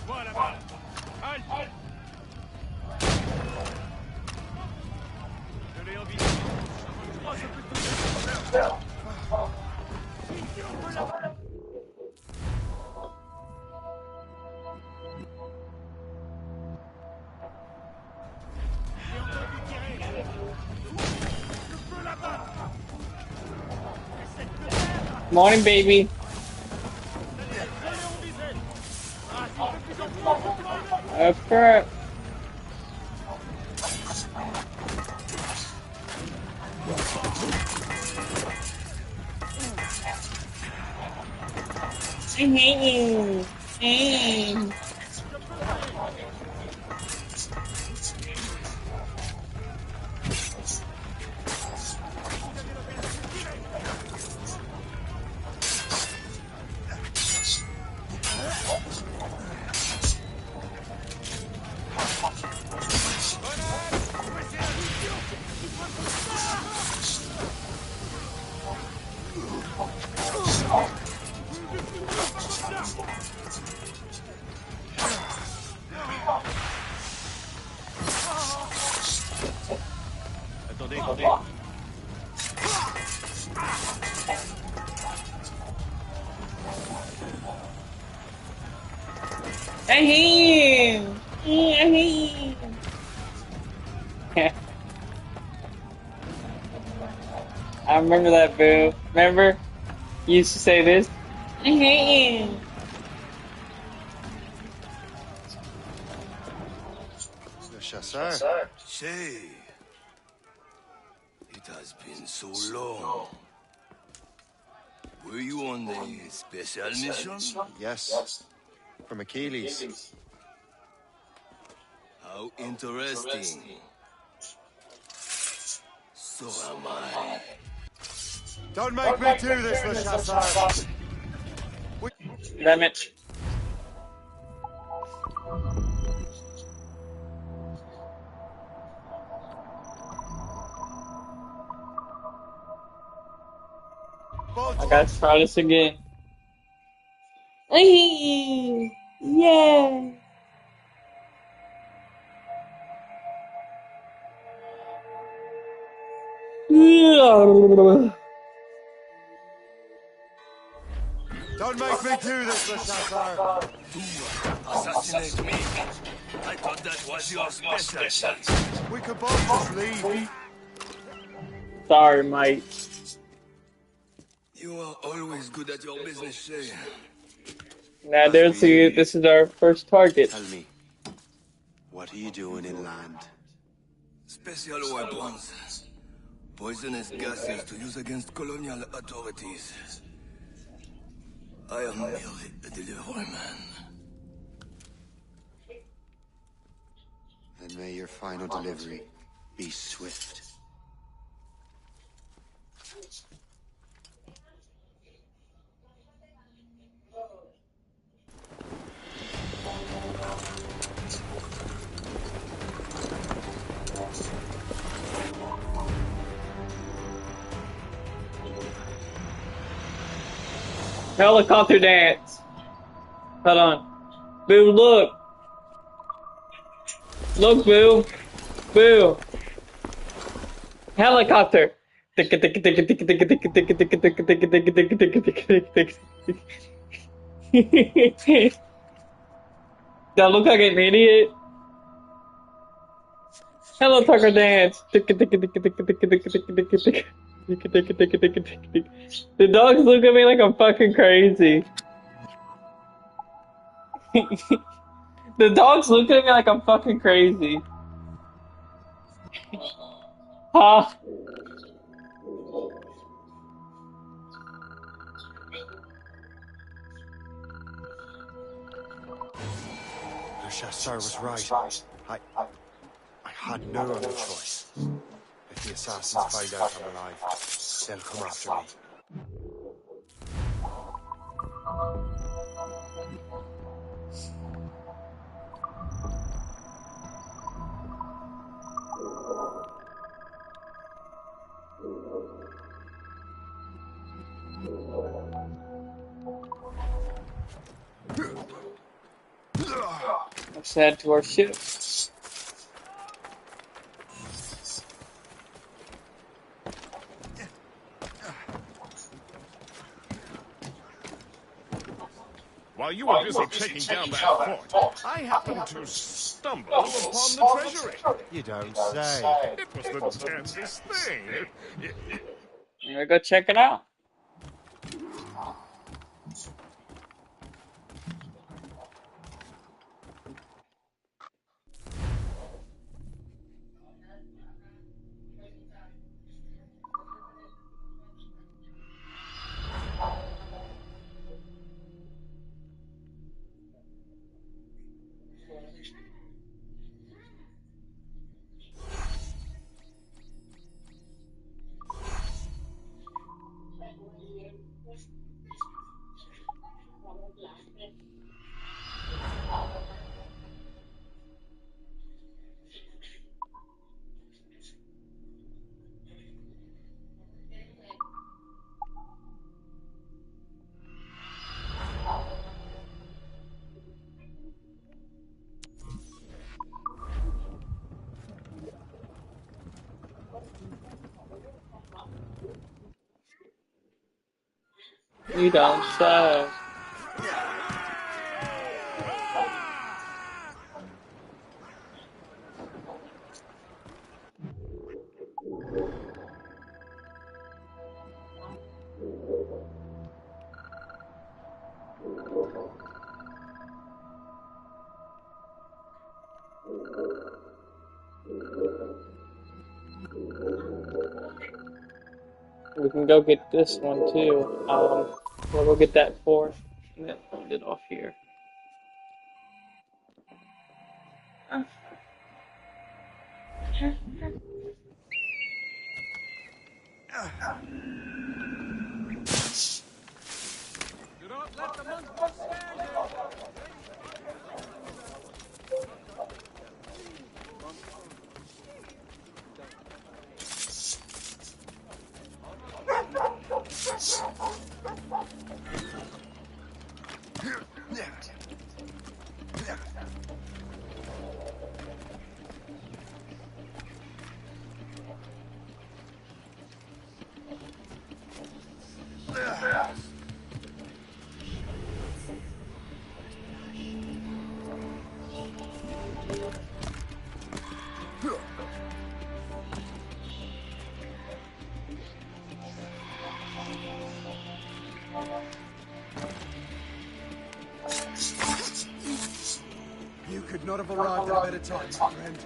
Voilà, voilà. Halte. Je l'ai en visée. Je crois que je peux te faire. Si on peut la... J'ai entendu tirer. Je peux la battre. Essaie de te faire. Morning, baby. Je l'ai en visée. Ah, si je peux plus en Crap. I hate you. Hey. I hate him. I hate him. I remember that, Boo. Remember? You used to say this? I hate him. Le chasseur. Say, it has been so long. Were you on the special mission? Yes. From Achilles. How interesting. So am I. Don't make me do this, Le Chasseur. Damn it. I gotta try this again. I hate you. Yeah. Don't make me do this, Le Chasseur. Assassinate me. I thought that was your specialty. We could both just leave. Sorry, Mike. You are always good at your business, Shay. Now, this is our first target. Tell me, what are you doing inland? Special weapons. Poisonous gases to use against colonial authorities. I am merely a delivery man. Then may your final delivery be swift. Helicopter dance. Hold on. Boo, look. Look, Boo. Boo. Helicopter. Do I look like an idiot? Helicopter dance. The dogs look at me like I'm fucking crazy. The dogs look at me like I'm fucking crazy. Huh? Le Chasseur was right. I had no other choice. If the assassins find out I'm alive, they'll come after me. Let's head to our ship. While you were busy taking down that fort, I happened to stumble upon the treasury. You don't say. It was the damnedest thing. I'm gonna go check it out. You don't say. We can go get this one too. We'll go get that fourth and then end it off here. Do not let the monsters scare you. You could not have arrived at a better time, my friend.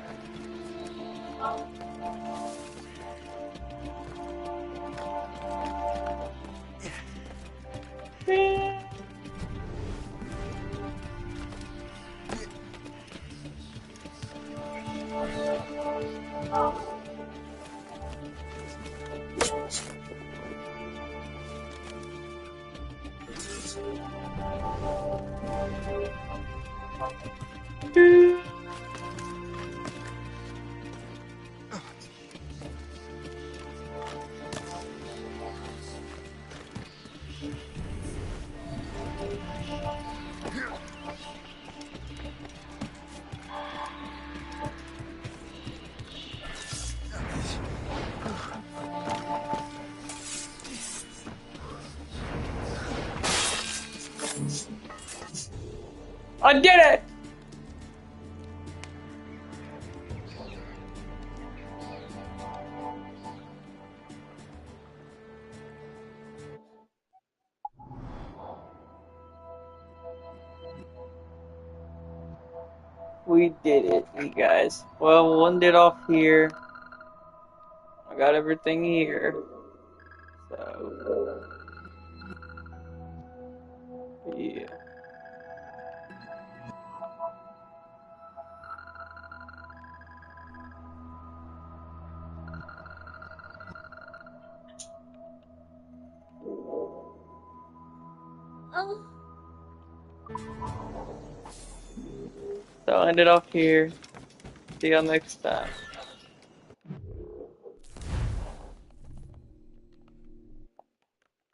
I did it! We did it, you guys. Well, we'll end it off here. I got everything here. So, yeah. So I'll end it off here. See y'all next time.